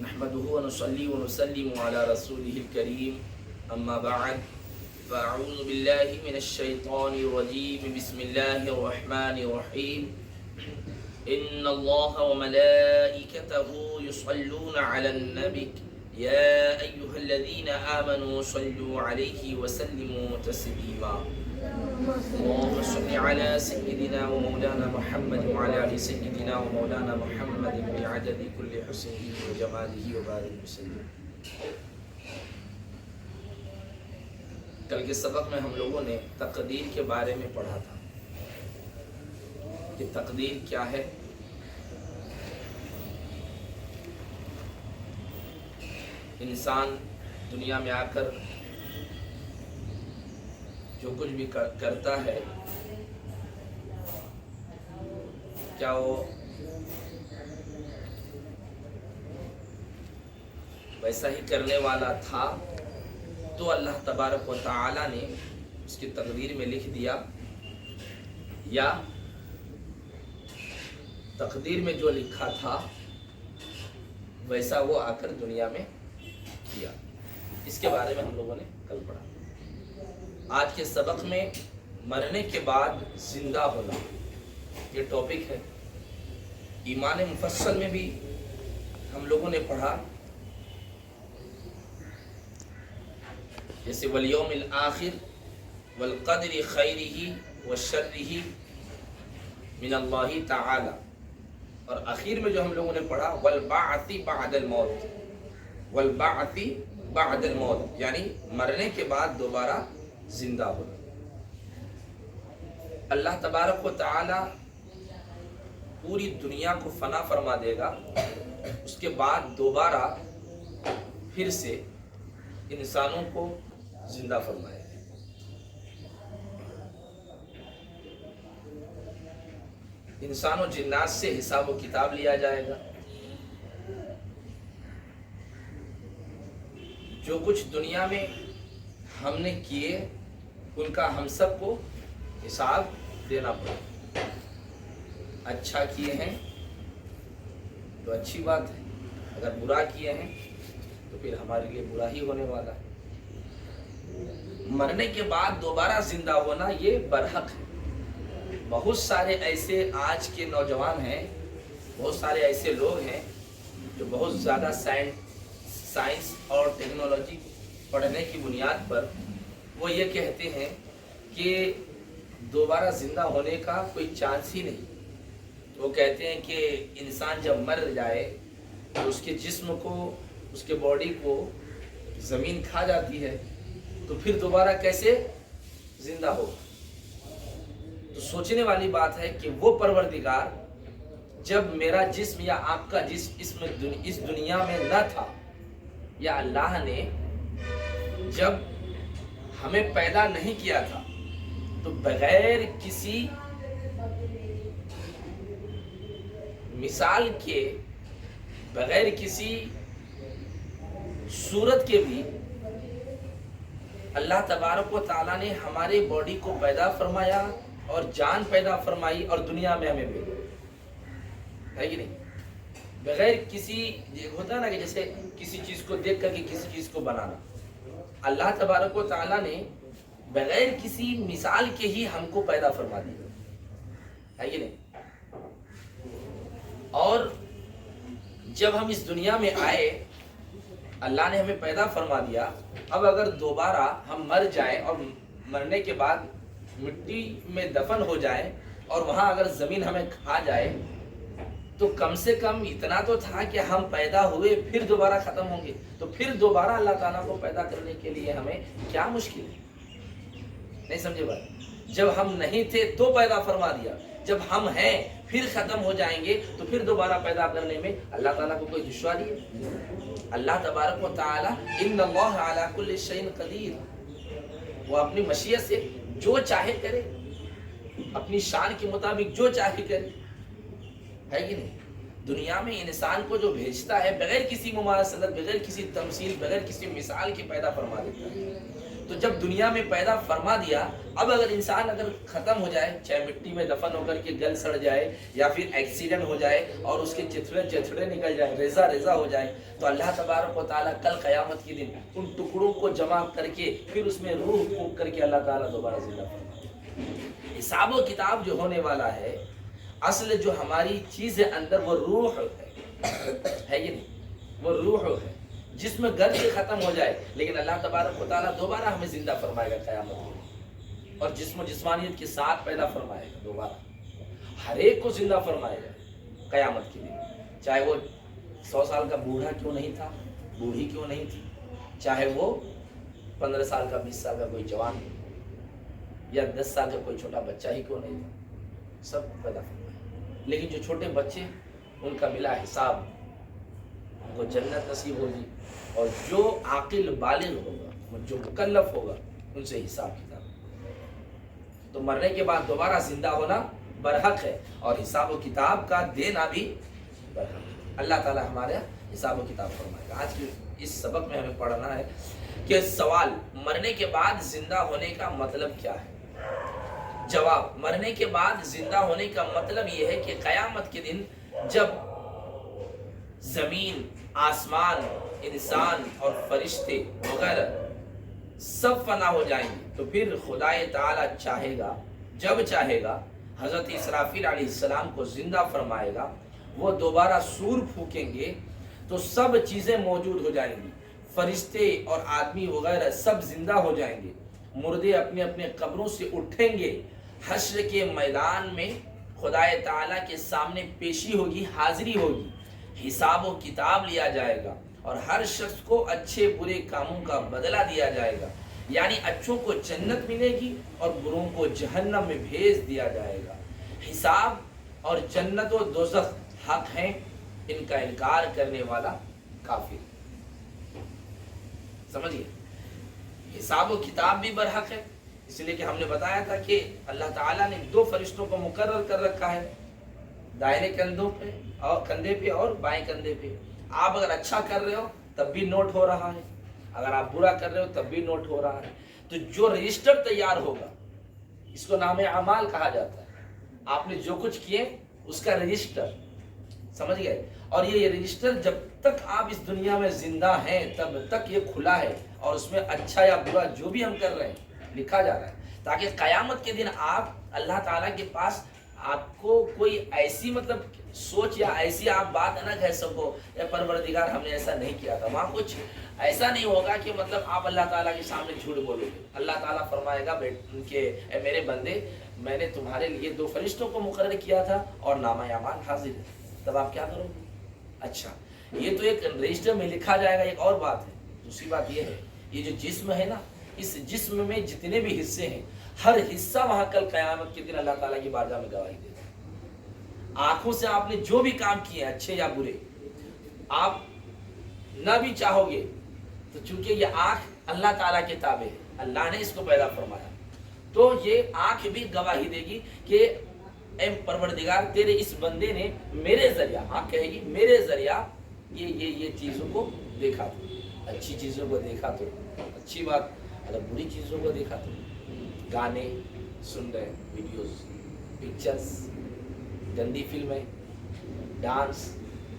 نحمده ونصلي ونسلم على رسوله الكريم أما بعد فأعوذ بالله من الشيطان الرجيم بسم الله الرحمن الرحيم إن الله وملائكته يصلون على النبي يا أيها الذين آمنوا صلوا عليه وسلموا تسليما اللهم صل على سيدنا ومولانا محمد وعلى آل سيدنا ومولانا محمد بعدد كل حسنه وجماله وبارك وسلم. کل کے سبق میں ہم لوگوں نے تقدیر کے بارے میں پڑھا تھا کہ تقدیر کیا ہے. انسان دنیا میں آ کر جو کچھ بھی کرتا ہے کیا وہ ویسا ہی کرنے والا تھا تو اللہ تبارک و تعالی نے اس کی تقدیر میں لکھ دیا، یا تقدیر میں جو لکھا تھا ویسا وہ آ کر دنیا میں کیا. اس کے بارے میں ہم لوگوں نے کل پڑھا. آج کے سبق میں مرنے کے بعد زندہ ہونا یہ ٹاپک ہے. ایمان مفصل میں بھی ہم لوگوں نے پڑھا جیسے والیوم الآخر والقدر خیرہ وشرہ من اللہ تعالی، اور اخیر میں جو ہم لوگوں نے پڑھا والبعث بعد الموت، والبعث بعد الموت یعنی مرنے کے بعد دوبارہ زندہ ہونا. اللہ تبارک و تعالی پوری دنیا کو فنا فرما دے گا، اس کے بعد دوبارہ پھر سے انسانوں کو زندہ فرمائے گا. انسان و جنات سے حساب و کتاب لیا جائے گا. جو کچھ دنیا میں ہم نے کیے ان کا ہم سب کو حساب دینا پڑے. اچھا کیے ہیں تو اچھی بات ہے، اگر برا کیے ہیں تو پھر ہمارے لیے برا ہی ہونے والا ہے. مرنے کے بعد دوبارہ زندہ ہونا یہ برحق ہے. بہت سارے ایسے آج کے نوجوان ہیں، بہت سارے ایسے لوگ ہیں جو بہت زیادہ سائنس اور ٹیکنالوجی پڑھنے کی بنیاد پر وہ یہ کہتے ہیں کہ دوبارہ زندہ ہونے کا کوئی چانس ہی نہیں. وہ کہتے ہیں کہ انسان جب مر جائے تو اس کے جسم کو، اس کے باڈی کو زمین کھا جاتی ہے، تو پھر دوبارہ کیسے زندہ ہو. تو سوچنے والی بات ہے کہ وہ پروردگار جب میرا جسم یا آپ کا جسم اس دنیا میں نہ تھا، یا اللہ نے جب ہمیں پیدا نہیں کیا تھا تو بغیر کسی مثال کے، بغیر کسی صورت کے بھی اللہ تبارک و تعالیٰ نے ہمارے باڈی کو پیدا فرمایا اور جان پیدا فرمائی اور دنیا میں ہمیں بھیجا ہے کہ نہیں. بغیر کسی، ہوتا ہے نا کہ جیسے کسی چیز کو دیکھ کر کے کسی چیز کو بنانا، اللہ تبارک و تعالیٰ نے بغیر کسی مثال کے ہی ہم کو پیدا فرما دیا ہے کہ نہیں. اور جب ہم اس دنیا میں آئے اللہ نے ہمیں پیدا فرما دیا. اب اگر دوبارہ ہم مر جائیں اور مرنے کے بعد مٹی میں دفن ہو جائیں اور وہاں اگر زمین ہمیں کھا جائے تو کم سے کم اتنا تو تھا کہ ہم پیدا ہوئے پھر دوبارہ ختم ہوں گے. تو پھر دوبارہ اللہ تعالیٰ کو پیدا کرنے کے لیے ہمیں کیا مشکل ہے؟ نہیں سمجھے بات. جب ہم نہیں تھے تو پیدا فرما دیا، جب ہم ہیں پھر ختم ہو جائیں گے تو پھر دوبارہ پیدا کرنے میں اللہ تعالیٰ کو کوئی دشواری ہے؟ اللہ تبارک و تعالیٰ ان اللہ علی کل شیء قدیر، وہ اپنی مشیت سے جو چاہے کرے، اپنی شان کے مطابق جو چاہے کرے ہے کہ نہیں. دنیا میں انسان کو جو بھیجتا ہے بغیر کسی مماثلت، بغیر کسی تمثیل، بغیر کسی مثال کے پیدا فرما دیتا ہے. تو جب دنیا میں پیدا فرما دیا، اب اگر انسان اگر ختم ہو جائے، چاہے مٹی میں دفن ہو کر کے گل سڑ جائے یا پھر ایکسیڈنٹ ہو جائے اور اس کے چتھڑے نکل جائے، ریزہ ہو جائے، تو اللہ تبارک و تعالیٰ کل قیامت کے دن ان ٹکڑوں کو جمع کر کے پھر اس میں روح پھونک کر کے اللہ تعالیٰ دوبارہ زندہ فرمائے۔ حساب و کتاب جو ہونے والا ہے، اصل جو ہماری چیز ہے اندر وہ روح ہے یہ نہیں، وہ روح ہے، جسم گھر سے ختم ہو جائے لیکن اللہ تبارک و تعالیٰ دوبارہ ہمیں زندہ فرمائے گا قیامت میں، اور جسم و جسمانیت کے ساتھ پیدا فرمائے گا دوبارہ، ہر ایک کو زندہ فرمائے گا قیامت کے دن، چاہے وہ 100 سال کا بوڑھا کیوں نہیں تھا، بوڑھی کیوں نہیں تھی، چاہے وہ 15 سال کا 20 سال کا کوئی جوان یا 10 سال کا کوئی چھوٹا بچہ ہی کیوں نہیں تھا، سب پیدا فرمائے۔ لیکن جو چھوٹے بچے ان کا بلا حساب ان کو جنت نصیب ہوگی، اور جو عاقل بالغ ہوگا، جو مکلف ہوگا، ان سے حساب کتاب۔ تو مرنے کے بعد دوبارہ زندہ ہونا برحق ہے، اور حساب و کتاب کا دینا بھی برحق ہے۔ اللہ تعالیٰ ہمارے حساب و کتاب فرمائے گا۔ آج کے اس سبق میں ہمیں پڑھنا ہے کہ سوال، مرنے کے بعد زندہ ہونے کا مطلب کیا ہے؟ جواب، مرنے کے بعد زندہ ہونے کا مطلب یہ ہے کہ قیامت کے دن جب زمین، آسمان، انسان اور فرشتے وغیرہ سب فنا ہو جائیں گے، تو پھر خدا تعالیٰ چاہے گا، جب چاہے گا، حضرت اسرافیل علیہ السلام کو زندہ فرمائے گا، وہ دوبارہ سور پھونکیں گے تو سب چیزیں موجود ہو جائیں گی، فرشتے اور آدمی وغیرہ سب زندہ ہو جائیں گے، مردے اپنے اپنے قبروں سے اٹھیں گے، حشر کے میدان میں خدا تعالیٰ کے سامنے پیشی ہوگی، حاضری ہوگی، حساب و کتاب لیا جائے گا، اور ہر شخص کو اچھے برے کاموں کا بدلہ دیا جائے گا، یعنی اچھوں کو جنت ملے گی اور بروں کو جہنم میں بھیج دیا جائے گا۔ حساب اور جنت و دوزخ حق ہیں، ان کا انکار کرنے والا کافر۔ سمجھیے، حساب و کتاب بھی برحق ہے، اس لیے کہ ہم نے بتایا تھا کہ اللہ تعالیٰ نے 2 فرشتوں کو مقرر کر رکھا ہے، دائرے کندھے پہ اور بائیں کندھے پہ۔ آپ اگر اچھا کر رہے ہو تب بھی نوٹ ہو رہا ہے، اگر آپ برا کر رہے ہو تب بھی نوٹ ہو رہا ہے۔ تو جو رجسٹر تیار ہوگا، اس کو نام اعمال کہا جاتا ہے، آپ نے جو کچھ کیے اس کا رجسٹر، سمجھ گئے؟ اور یہ رجسٹر جب تک آپ اس دنیا میں زندہ ہیں تب تک یہ کھلا ہے، اور اس میں اچھا یا برا جو بھی ہم کر رہے ہیں لکھا جا رہا ہے، تاکہ قیامت کے دن آپ اللہ تعالیٰ کے پاس آپ کو کوئی ایسی سوچ یا ایسی آپ بات نہ کہہ سکو، اے پروردگار ہم نے ایسا نہیں کیا تھا، وہاں کچھ ایسا نہیں ہوگا کہ آپ اللہ تعالیٰ کے سامنے جھوٹ بولو گے۔ اللہ تعالیٰ فرمائے گا کہ اے میرے بندے، میں نے تمہارے لیے 2 فرشتوں کو مقرر کیا تھا اور نامہ اعمال حاضر ہے، تب آپ کیا کرو گے؟ اچھا، یہ تو ایک رجسٹر میں لکھا جائے گا، ایک اور بات ہے۔ دوسری بات یہ ہے، یہ جو جسم ہے نا، اس جسم میں جتنے بھی حصے ہیں، ہر حصہ وہاں کل قیامت کے دن اللہ تعالیٰ کی بارگاہ میں گواہی دے گا۔ آنکھوں سے آپ نے جو بھی کام کیے اچھے یا برے، آپ نہ بھی چاہو گے تو چونکہ یہ آنکھ اللہ تعالیٰ کے تابع ہے، اللہ نے اس کو پیدا فرمایا، تو یہ آنکھ بھی گواہی دے گی کہ اے پروردگار تیرے اس بندے نے میرے ذریعہ، آنکھ کہے گی میرے ذریعہ یہ چیزوں کو دیکھا تو، اچھی چیزوں کو دیکھا تو اچھی بات، اگر بری چیزوں کو دیکھا تو گانے سن رہے، ویڈیوز، پکچرز، گندی فلمیں، ڈانس،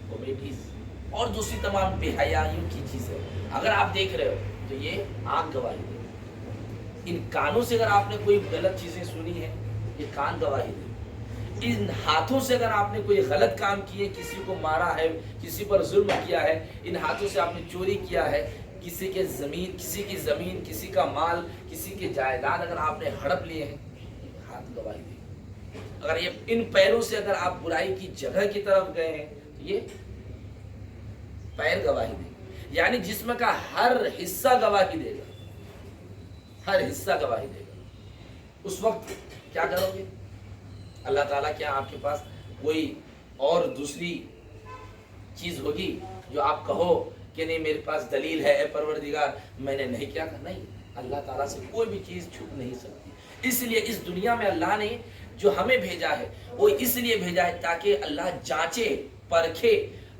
کامیڈیز اور دوسری تمام بے حیائیوں کی چیزیں اگر آپ دیکھ رہے ہو تو یہ آنکھ گواہی دے گی۔ ان کانوں سے اگر آپ نے کوئی غلط چیزیں سنی ہیں، یہ کان گواہی دے گی۔ ان ہاتھوں سے اگر آپ نے کوئی غلط کام کیے، کسی کو مارا ہے، کسی پر ظلم کیا ہے، ان ہاتھوں سے آپ نے چوری کیا ہے، کسی کی زمین، کسی کا مال، کسی کے جائیداد اگر آپ نے ہڑپ لیے ہیں، ہاتھ گواہی دے گی۔ اگر یہ ان پیروں سے اگر آپ برائی کی جگہ کی طرف گئے ہیں تو یہ پیر گواہی دے گی، یعنی جسم کا ہر حصہ گواہی دے گا، ہر حصہ گواہی دے گا۔ اس وقت کیا کرو گے؟ اللہ تعالیٰ کیا آپ کے پاس کوئی اور دوسری چیز ہوگی جو آپ کہو کہ نہیں میرے پاس دلیل ہے اے پروردگار میں نے نہیں کیا؟ نہیں، اللہ تعالیٰ سے کوئی بھی چیز چھپ نہیں سکتی۔ اس لیے اس دنیا میں اللہ نے جو ہمیں بھیجا ہے وہ اس لیے بھیجا ہے تاکہ اللہ جانچے پرکھے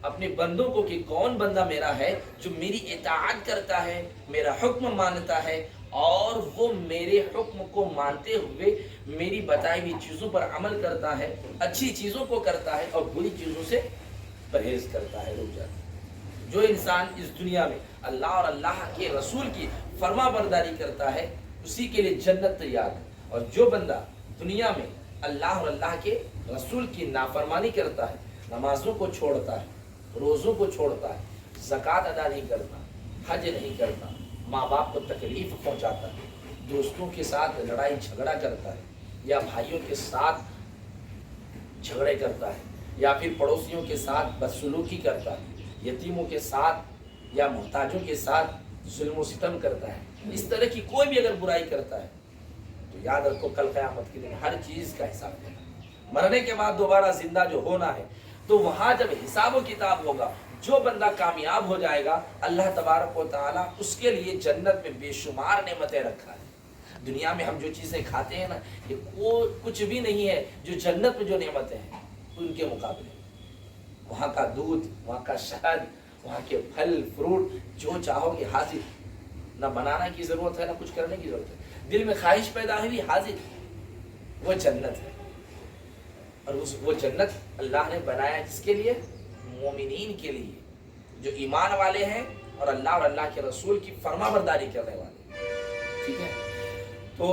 اپنے بندوں کو کہ کون بندہ میرا ہے جو میری اطاعت کرتا ہے، میرا حکم مانتا ہے اور وہ میرے حکم کو مانتے ہوئے میری بتائی ہوئی چیزوں پر عمل کرتا ہے، اچھی چیزوں کو کرتا ہے اور بری چیزوں سے پرہیز کرتا ہے، رک جاتا ہے۔ جو انسان اس دنیا میں اللہ اور اللہ کے رسول کی فرما برداری کرتا ہے اسی کے لیے جنت تیار ہے، اور جو بندہ دنیا میں اللہ اور اللہ کے رسول کی نافرمانی کرتا ہے، نمازوں کو چھوڑتا ہے، روزوں کو چھوڑتا ہے، زکوٰۃ ادا نہیں کرتا، حج نہیں کرتا، ماں باپ کو تکلیف پہنچاتا ہے، دوستوں کے ساتھ لڑائی جھگڑا کرتا ہے، یا بھائیوں کے ساتھ جھگڑے کرتا ہے، یا پھر پڑوسیوں کے ساتھ بدسلوکی کرتا ہے، یتیموں کے ساتھ یا محتاجوں کے ساتھ ظلم و ستم کرتا ہے، اس طرح کی کوئی بھی اگر برائی کرتا ہے تو یاد رکھو کل قیامت کے دن ہر چیز کا حساب دینا ہے۔ مرنے کے بعد دوبارہ زندہ جو ہونا ہے تو وہاں جب حساب و کتاب ہوگا، جو بندہ کامیاب ہو جائے گا اللہ تبارک و تعالیٰ اس کے لیے جنت میں بے شمار نعمتیں رکھا ہے۔ دنیا میں ہم جو چیزیں کھاتے ہیں نا، یہ کچھ بھی نہیں ہے جو جنت میں جو نعمتیں ہیں ان کے مقابلے۔ وہاں کا دودھ، وہاں کا شہد، وہاں کے پھل فروٹ جو چاہو گے حاضر، نہ بنانا کی ضرورت ہے نہ کچھ کرنے کی ضرورت ہے، دل میں خواہش پیدا ہوئی حاضر، وہ جنت ہے۔ اور وہ جنت اللہ نے بنایا جس کے لیے؟ مومنین کے لیے، جو ایمان والے ہیں اور اللہ کے رسول کی فرما برداری کرنے والے، ٹھیک ہے؟ تو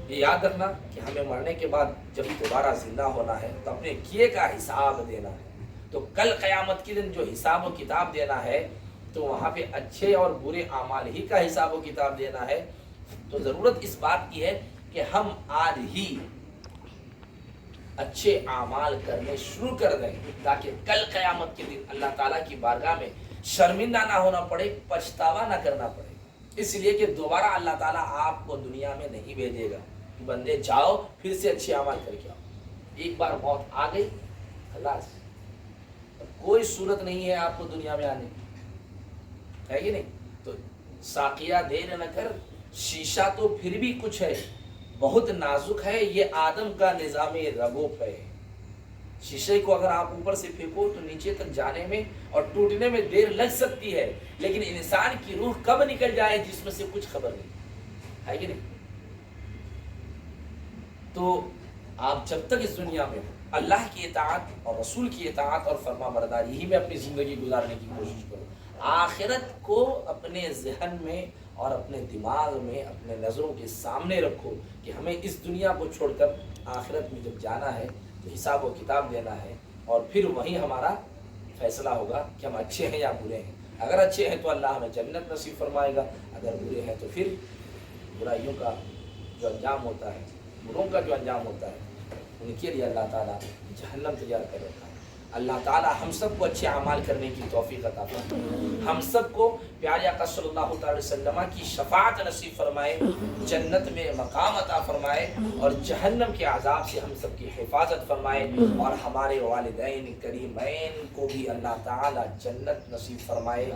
یہ یاد رکھنا کہ ہمیں مرنے کے بعد جب دوبارہ زندہ ہونا ہے تو اپنے کیے کا حساب دینا ہے۔ تو کل قیامت کے دن جو حساب و کتاب دینا ہے تو وہاں پہ اچھے اور برے اعمال ہی کا حساب و کتاب دینا ہے۔ تو ضرورت اس بات کی ہے کہ ہم آج ہی اچھے اعمال کرنے شروع کر دیں تاکہ کل قیامت کے دن اللہ تعالیٰ کی بارگاہ میں شرمندہ نہ ہونا پڑے، پچھتاوا نہ کرنا پڑے۔ اس لیے کہ دوبارہ اللہ تعالیٰ آپ کو دنیا میں نہیں بھیجے گا کہ بندے جاؤ پھر سے اچھے اعمال کر کے آؤ۔ ایک بار موت آ گئی خلاص، کوئی صورت نہیں ہے آپ کو دنیا میں آنے کی، ہے کہ نہیں؟ تو ساقیہ دیر نہ کر، شیشہ تو پھر بھی کچھ ہے، بہت نازک ہے، یہ آدم کا نظام ربوف ہے۔ شیشے کو اگر آپ اوپر سے پھینکو تو نیچے تک جانے میں اور ٹوٹنے میں دیر لگ سکتی ہے، لیکن انسان کی روح کب نکل جائے جس میں سے کچھ خبر نہیں ہے کہ نہیں؟ تو آپ جب تک اس دنیا میں اللہ کی اطاعت اور رسول کی اطاعت اور فرما برداری ہی میں اپنی زندگی گزارنے کی کوشش کرو، آخرت کو اپنے ذہن میں اور اپنے دماغ میں اپنے نظروں کے سامنے رکھو کہ ہمیں اس دنیا کو چھوڑ کر آخرت میں جب جانا ہے تو حساب و کتاب دینا ہے، اور پھر وہیں ہمارا فیصلہ ہوگا کہ ہم اچھے ہیں یا برے ہیں۔ اگر اچھے ہیں تو اللہ ہمیں جنت نصیب فرمائے گا، اگر برے ہیں تو پھر برائیوں کا جو انجام ہوتا ہے، بروں کا جو انجام ہوتا ہے، ان کے لیے اللہ تعالیٰ جہنم تیار کر رکھا ہے۔ اللہ تعالیٰ ہم سب کو اچھے اعمال کرنے کی توفیق عطا فرمائے، ہم سب کو پیارے آقا صلی اللہ تعالی وسلم کی شفاعت نصیب فرمائے، جنت میں مقام عطا فرمائے، اور جہنم کے عذاب سے ہم سب کی حفاظت فرمائے، اور ہمارے والدین کریمین کو بھی اللہ تعالیٰ جنت نصیب فرمائے،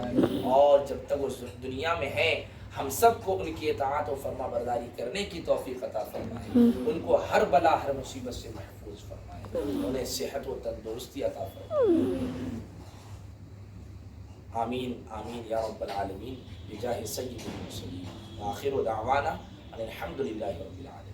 اور جب تک وہ دنیا میں ہیں ہم سب کو ان کی اطاعت و فرما برداری کرنے کی توفیق عطا فرمائے، ان کو ہر بلا ہر مصیبت سے محفوظ فرمائے، انہیں صحت و تندرستی عطا فرمائے۔ آمین آمین یا رب العالمین بجاہ سید المرسلین، آخر دعوانا ان الحمد للہ رب العالمین۔